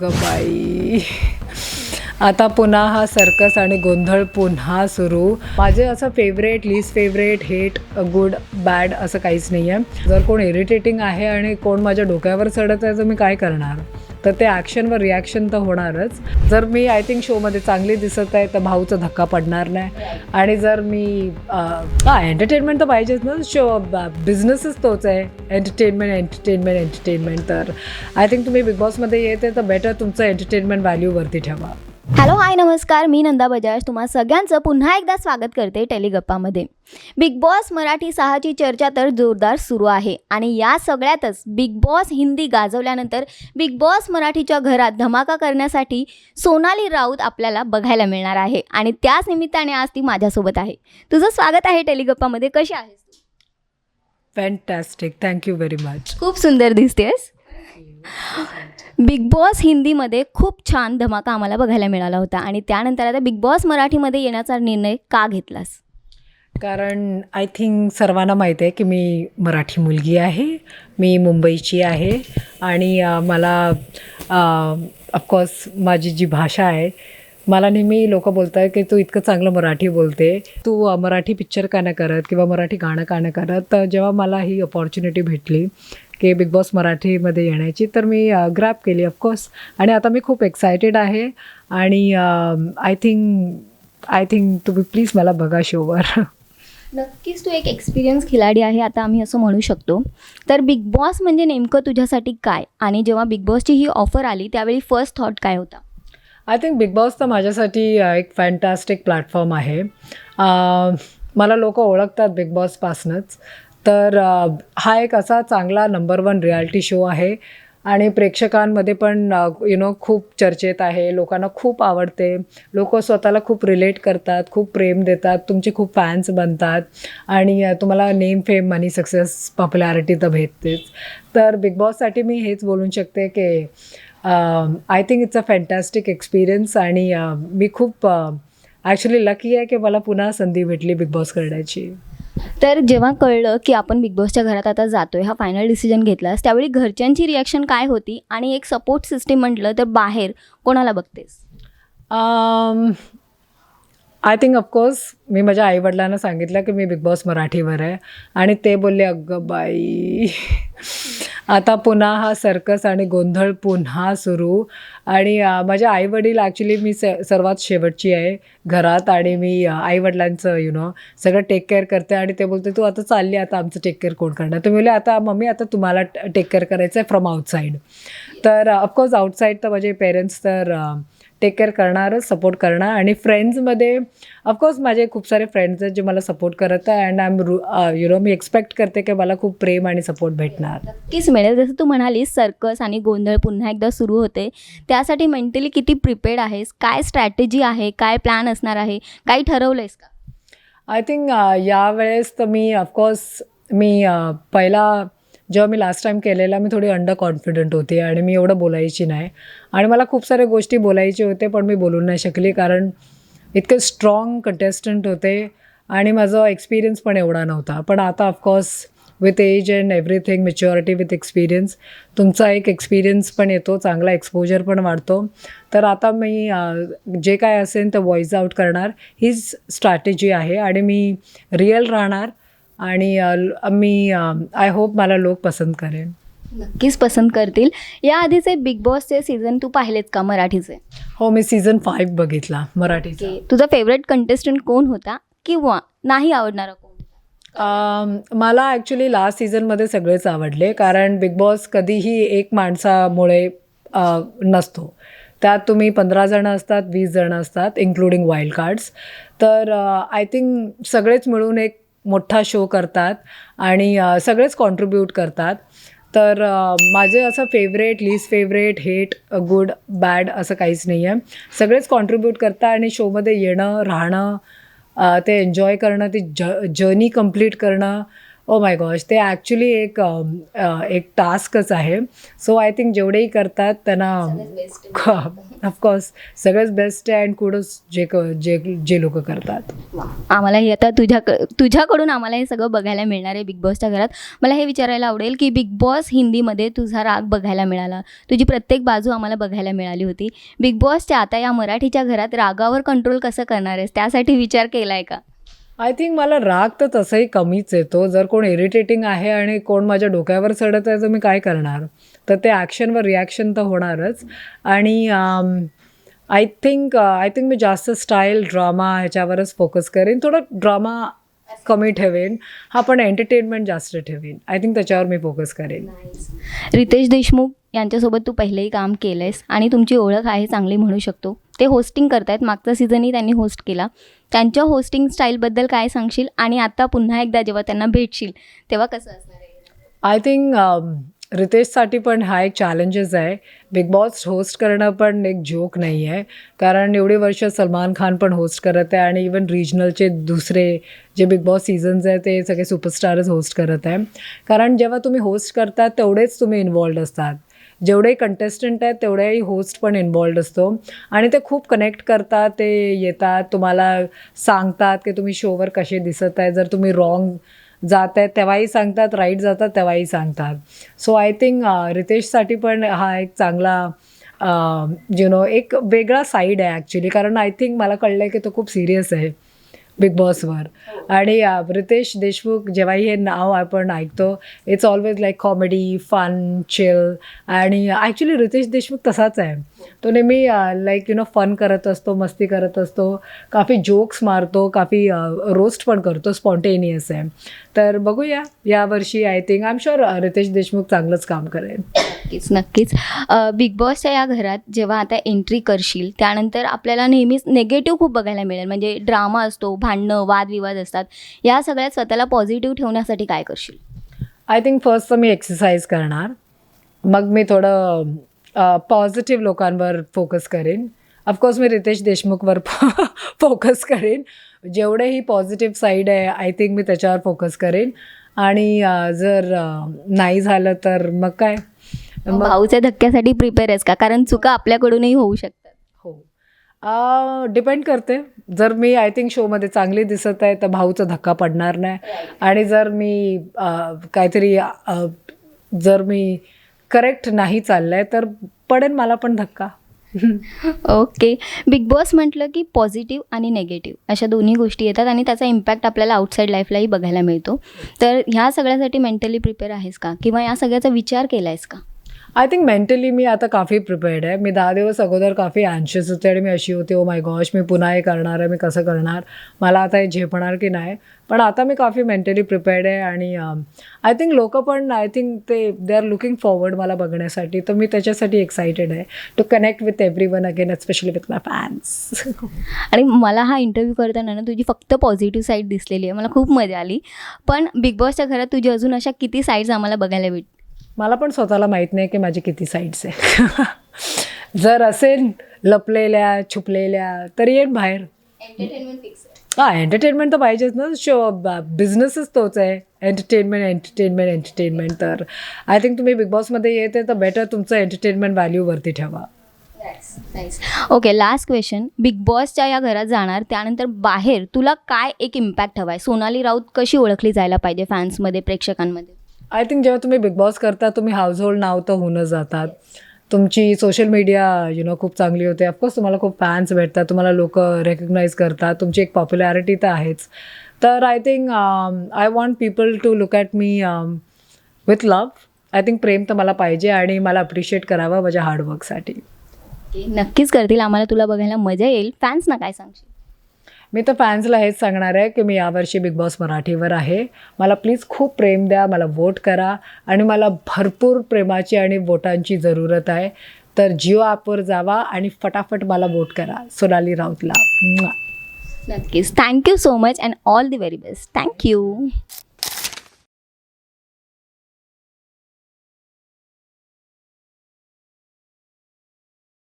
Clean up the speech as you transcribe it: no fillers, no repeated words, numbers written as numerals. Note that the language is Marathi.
अगं बाई, आता पुन्हा हा सर्कस आणि गोंधळ पुन्हा सुरू. माझे असं favourite, least favourite, hate, good, bad असं काहीच नाही आहे. जर कोण इरिटेटिंग आहे आणि कोण माझ्या डोक्यावर चढत आहे तर मी काय करणार? तर ते ॲक्शनवर रिॲक्शन तर होणारच. जर मी आय थिंक शोमध्ये चांगली दिसत आहे तर भाऊचा धक्का पडणार नाही. आणि जर मी एंटरटेनमेंट तर पाहिजेच ना. शो बिझनेसच तोच आहे, एंटरटेनमेंट. तर आय थिंक तुम्ही बिग बॉसमध्ये येते तर बेटर तुमचं एंटरटेनमेंट व्हॅल्यूवरती ठेवा. हॅलो हाय नमस्कार, मी नंदा बजाज तुम्हा सगळ्यांचं पुन्हा एकदा स्वागत करते टेलिगप्पामध्ये. बिग बॉस मराठी 6ची चर्चा तर जोरदार सुरू आहे आणि या सगळ्यातच बिग बॉस हिंदी गाजवल्यानंतर बिग बॉस मराठीच्या घरात धमाका करण्यासाठी सोनाली राऊत आपल्याला बघायला मिळणार आहे आणि त्याच निमित्ताने आज ती माझ्यासोबत आहे. तुझं स्वागत आहे टेलिगप्पामध्ये. कशी आहेस तू? Fantastic, thank you very much. खूप सुंदर दिसतेस. बिग बॉस हिंदीमध्ये खूप छान धमाका आम्हाला बघायला मिळाला होता आणि त्यानंतर आता बिग बॉस मराठीमध्ये येण्याचा निर्णय का घेतलास? कारण आय थिंक सर्वांना माहीत आहे की मी मराठी मुलगी आहे, मी मुंबईची आहे आणि मला ऑफकोर्स माझी जी भाषा आहे, मला नेहमी लोक बोलत आहे की तू इतकं चांगलं मराठी बोलते, तू मराठी पिक्चर का नाही करत किंवा मराठी गाणं का नाही करत. तर जेव्हा मला ही अपॉर्च्युनिटी भेटली की बिग बॉस मराठीमध्ये येण्याची तर मी ग्रॅब केली ऑफकोर्स. आणि आता मी खूप एक्सायटेड आहे आणि आय थिंक तुम्ही प्लीज मला बघा शोवर. नक्कीच तू एक एक्सपिरियन्स खिलाडी आहे आता आम्ही असं म्हणू शकतो. तर बिग बॉस म्हणजे नेमकं तुझ्यासाठी काय आणि जेव्हा बिग बॉसची ही ऑफर आली त्यावेळी फर्स्ट थॉट काय होता? आय थिंक बिग बॉस तर माझ्यासाठी एक फॅन्टॅस्टिक प्लॅटफॉर्म आहे. मला लोक ओळखतात बिग बॉसपासूनच. तर हा एक असा चांगला नंबर 1 रियालिटी शो आहे आणि प्रेक्षकांमध्ये पण खूप चर्चेत आहे. लोकांना खूप आवडते. लोक स्वतःला खूप रिलेट करतात, खूप प्रेम देतात, तुमचे खूप फॅन्स बनतात आणि तुम्हाला नेम, फेम, मनी, सक्सेस, पॉप्युलॅरिटी तर भेटतेच. तर बिग बॉससाठी मी हेच बोलू शकते की I think it's a fantastic experience आणि मी खूप ॲक्च्युली लकी आहे की मला पुन्हा संधी भेटली बिग बॉस करण्याची. तर जेव्हा कळलं की आपण बिग बॉसच्या घरात आता जातोय, हा फायनल डिसिजन घेतलास, त्यावेळी घरच्यांची रिॲक्शन काय होती आणि एक सपोर्ट सिस्टीम म्हटलं तर बाहेर कोणाला बघतेस? आय थिंक ऑफकोर्स मी माझ्या आईवडिलांना सांगितलं की मी बिग बॉस मराठीवर आहे आणि ते बोलले अगं बाई, आता पुन्हा हा सर्कस आणि गोंधळ पुन्हा सुरू. आणि माझे आईवडील ॲक्च्युली मी सर्वात शेवटची आहे घरात आणि मी आईवडिलांचं सगळं टेक केअर करते आणि ते बोलते तू आता चालली, आता आमचं टेक केअर कोण करणार? ते बोलले आता मम्मी आता तुम्हाला टेक केअर करायचं आहे फ्रॉम आउटसाईड. तर ऑफकोर्स आउटसाईड तर माझे पेरेंट्स तर टेक केअर करणारच, सपोर्ट करणार. आणि फ्रेंड्समध्ये ऑफकोर्स माझे खूप सारे फ्रेंड्स आहेत जे मला सपोर्ट करत आहे अँड आय एम मी एक्सपेक्ट करते की मला खूप प्रेम आणि सपोर्ट भेटणार. नक्कीच मिळेल. जसं तू म्हणालीस सर्कस आणि गोंधळ पुन्हा एकदा सुरू होते, त्यासाठी मेंटली किती प्रिपेअर्ड आहेस? काय स्ट्रॅटेजी आहे? काय प्लॅन असणार आहे? काही ठरवलं आहेस का? आय थिंक यावेळेस तर मी ऑफकोर्स पहिला जेव्हा मी लास्ट टाईम केलेला मी थोडी अंडर कॉन्फिडंट होते आणि मी एवढं बोलायची नाही आणि मला खूप साऱ्या गोष्टी बोलायचे होते पण मी बोलू नाही शकली कारण इतके स्ट्रॉंग कंटेस्टंट होते आणि माझा एक्सपिरियन्स पण एवढा नव्हता. पण आता of course with age and everything, maturity with experience, तुमचा एक एक्सपिरियन्स पण येतो, चांगला एक्सपोजर पण वाढतो. तर आता मी जे काय असेल ते व्हॉईस आउट करणार, हीच स्ट्रॅटेजी आहे आणि मी रिअल राहणार आणि मी आय होप मला लोक पसंत करेन. नक्कीच पसंत करतील. याआधीचे बिग बॉसचे सीझन तू पाहिलेत का मराठीचे? हो, मी सीझन 5 बघितला मराठीचा. तुझा फेवरेट कंटेस्टंट कोण होता किंवा नाही आवडणारा कोण? मला ॲक्च्युली लास्ट सीझनमध्ये सगळेच आवडले कारण बिग बॉस कधीही एक माणसामुळे नसतो. त्यात तुम्ही 15 जणं असतात, 20 जणं असतात, इन्क्लुडिंग वाईल्ड कार्ड्स. तर आय थिंक सगळेच मिळून एक मोठा शो करतात आणि सगळेच कॉन्ट्रीब्यूट करतात. तर माझे असं favourite, least favourite, hate, good, bad असं काहीच नाही आहे. सगळेच कॉन्ट्रीब्यूट करतात आणि शोमध्ये येणं, राहणं, ते एन्जॉय करणं, ती जर्नी कंप्लीट करणं ओ माय गॉश, ते ॲक्च्युली एक टास्कच आहे. सो आय थिंक जेवढेही करतात त्यांना ऑफकोर्स सगळंच बेस्ट आहे अँड कुडोस जे लोक करतात. आम्हाला हे आता तुझ्याकडून आम्हाला हे सगळं बघायला मिळणार आहे बिग बॉसच्या घरात. मला हे विचारायला आवडेल की बिग बॉस हिंदीमध्ये तुझा राग बघायला मिळाला, तुझी प्रत्येक बाजू आम्हाला बघायला मिळाली होती. बिग बॉसच्या आता या मराठीच्या घरात रागावर कंट्रोल कसं करणार आहेस, त्यासाठी विचार केला आहे का? आय थिंक मला राग तर तसंही कमीच येतो. जर कोण इरिटेटिंग आहे आणि कोण माझ्या डोक्यावर चढत आहे तर मी काय करणार? तर ते ॲक्शनवर रिॲक्शन तर होणारच. आणि आय थिंक मी जास्त स्टाईल, ड्रामा ह्याच्यावरच फोकस करेन. थोडं ड्रामा कमी ठेवेन, हा पण एंटरटेनमेंट जास्त ठेवेन. आय थिंक त्याच्यावर मी फोकस करेन. रितेश देशमुख यांच्यासोबत तू पहिलेही काम केलं आहेस आणि तुमची ओळख आहे चांगली म्हणू शकतो. ते होस्टिंग करतायत, मागचा सीझनही त्यांनी होस्ट केला. त्यांच्या होस्टिंग स्टाईलबद्दल काय सांगशील आणि आता पुन्हा एकदा जेव्हा त्यांना भेटशील तेव्हा कसं असणार आहे? आय थिंक रितेशसाठी पण हा एक चॅलेंजेस आहे. बिग बॉस होस्ट करणं पण एक जोक नाही आहे. कारण एवढी वर्ष सलमान खान पण होस्ट करत आहे आणि इवन रिजनलचे दुसरे जे बिग बॉस सीझन्स आहे ते सगळे सुपरस्टारच होस्ट करत आहे. कारण जेव्हा तुम्ही होस्ट करता तेवढेच तुम्ही इन्वॉल्ड असतात. जेवढे कंटेस्टंट आहेत तेवढेही होस्ट पण इन्वॉल्ड असतो आणि ते खूप कनेक्ट करतात. ते येतात, तुम्हाला सांगतात की तुम्ही शोवर कसे दिसत आहे. जर तुम्ही रॉंग जात आहेत तेव्हाही सांगतात, राईट जातात तेव्हाही सांगतात. सो आय थिंक रितेशसाठी पण हा एक चांगला एक वेगळा साईड आहे ॲक्च्युली. कारण आय थिंक मला कळलं आहे की तो खूप सिरियस आहे बिग बॉसवर. आणि रितेश देशमुख जेव्हाही हे नाव आपण ऐकतो, it's always like comedy, fun, chill. आणि ॲक्च्युली रितेश देशमुख तसाच आहे. तो नेहमी लाईक फन करत असतो, मस्ती करत असतो, काफी जोक्स मारतो, काफी रोस्ट पण करतो, स्पॉन्टेनियस आहे. तर बघूया यावर्षी. I think I am sure Ritesh Deshmukh चांगलंच काम करेल. नक्कीच. बिग बॉसच्या या घरात जेव्हा आता एंट्री करशील त्यानंतर आपल्याला नेहमीच नेगेटिव्ह खूप बघायला मिळेल. म्हणजे ड्रामा असतो, भांडणं, वादविवाद असतात. या सगळ्यात स्वतःला पॉझिटिव्ह ठेवण्यासाठी काय करशील? आय थिंक फर्स्ट तर मी एक्सरसाइज करणार. मग मी थोडं पॉझिटिव्ह लोकांवर फोकस करेन. ऑफकोर्स मी रितेश देशमुखवर फोकस करेन. जेवढेही पॉझिटिव्ह साईड आहे आय थिंक मी त्याच्यावर फोकस करेन. आणि जर नाही झालं तर मग काय, भाऊच्या धक्क्यासाठी प्रिपेअर आहेस का? कारण चुका आपल्याकडूनही होऊ शकतात. हो, डिपेंड करते. जर मी आय थिंक शोमध्ये चांगली दिसत आहे तर भाऊचा धक्का पडणार नाही. आणि जर मी काहीतरी जर मी करेक्ट नाही चाललं आहे तर पडेल मला पण धक्का. ओके. बिग बॉस म्हटलं की पॉझिटिव्ह आणि नेगेटिव्ह अशा दोन्ही गोष्टी येतात आणि त्याचा इम्पॅक्ट आपल्याला आउटसाईड लाईफलाही बघायला मिळतो. तर ह्या सगळ्यासाठी मेंटली प्रिपेअर आहेस का? किंवा या सगळ्याचा विचार केला आहेस का? आय थिंक मेंटली मी आता काफी प्रिपेअर्ड आहे. मी 10 दिवस अगोदर काफी अँशियस होते आणि मी अशी होते, ओ माय गॉश मी पुन्हा हे करणार आहे, मी कसं करणार, मला आता हे झेपणार की नाही. पण आता मी काफी मेंटली प्रिपेअर्ड आहे. आणि आय थिंक लोकं पण I think they are looking forward मला बघण्यासाठी. तर मी त्याच्यासाठी एक्सायटेड आहे to connect with everyone again, especially with my fans. आणि मला हा इंटरव्ह्यू करताना ना तुझी फक्त पॉझिटिव्ह साईड दिसलेली आहे. मला खूप मजा आली. पण बिग बॉसच्या घरात तुझी अजून अशा किती साईड्स आम्हाला बघायला भेट? मला पण स्वतःला माहीत नाही की माझे किती साईड्स आहे. जर असेल लपलेल्या, छुपलेल्या तर येईन बाहेर. एंटरटेनमेंट फिक्स आहे. हां, एंटरटेनमेंट तर पाहिजेच ना. बिझनेसच तोच आहे, एंटरटेनमेंट. तर आय थिंक तुम्ही बिग बॉसमध्ये येते तर बेटर तुमचं एंटरटेनमेंट व्हॅल्यूवरती ठेवा. Nice. Okay, last question. Big बॉसच्या या घरात जाणार त्यानंतर बाहेर तुला काय एक इम्पॅक्ट हवा आहे? सोनाली राऊत कशी ओळखली जायला पाहिजे फॅन्समध्ये, प्रेक्षकांमध्ये? आय थिंक जेव्हा तुम्ही बिग बॉस करता तुम्ही हाऊसहोल्ड नाव तर होऊनच जातात. तुमची सोशल मीडिया खूप चांगली होते. ऑफकोर्स तुम्हाला खूप फॅन्स भेटतात, तुम्हाला लोक रेकग्नाईज करतात, तुमची एक पॉप्युलॅरिटी तर आहेच. तर I think I want people to look at me with love. I think प्रेम तर मला पाहिजे आणि मला अप्रिशिएट करावं माझ्या हार्डवर्कसाठी. नक्कीच करतील. आम्हाला तुला बघायला मजा येईल. फॅन्सना काय सांगशील? मी तर फॅन्सला हेच सांगणार आहे की मी यावर्षी बिग बॉस मराठीवर आहे. मला प्लीज खूप प्रेम द्या, मला वोट करा आणि मला भरपूर प्रेमाची आणि वोटांची जरूरत आहे. तर जिओ ॲपवर जावा आणि फटाफट मला वोट करा सोनाली राऊतला. नक्कीच. Thank you so much and all the very best. Thank you.